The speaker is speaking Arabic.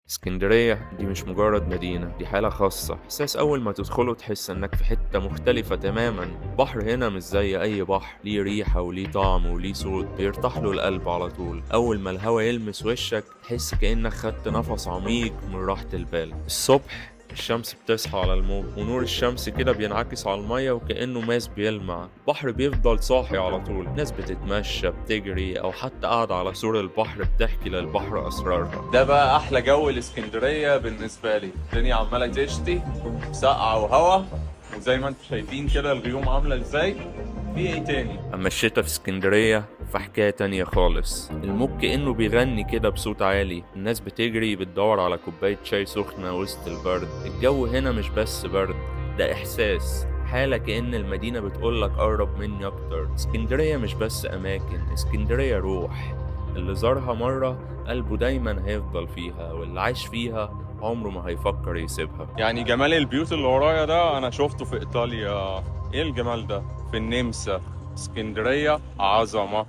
اسكندرية دي مش مجرد مدينة، دي حالة خاصة. إحساس أول ما تدخله تحس إنك في حتة مختلفة تماما. بحر هنا مش زي أي بحر، ليه ريحة وليه طعم وليه صوت بيرتاح له القلب على طول. أول ما الهوا يلمس وشك تحس كأنك خدت نفس عميق من راحة البال. الصبح الشمس بتصحى على الموج ونور الشمس كده بينعكس على المية وكأنه ماس بيلمع. البحر بيفضل صاحي على طول، ناس بتتمشى بتجري أو حتى قاعدة على سور البحر بتحكي للبحر أسرارها. ده بقى احلى جو الاسكندريه بالنسبه لي. الدنيا عماله تشتي، سقعه وهوا، وزي ما انتم شايفين كده الغيوم عامله ازاي. في ايه تاني؟ أما الشتا في اسكندرية فحكاية تانية خالص. الموج كأنه بيغني كده بصوت عالي، الناس بتجري بتدور على كوباية شاي سخنة وسط البرد. الجو هنا مش بس برد، ده إحساس، حالة كأن المدينة بتقولك قرب مني أكتر. اسكندرية مش بس أماكن، اسكندرية روح. اللي زارها مرة قلبه دايما هيفضل فيها، واللي عاش فيها عمره ما هيفكر يسيبها. يعني جمال البيوت اللي ورايا ده انا شفته في ايطاليا. ايه الجمال ده؟ في النمسا. اسكندريه عظمه.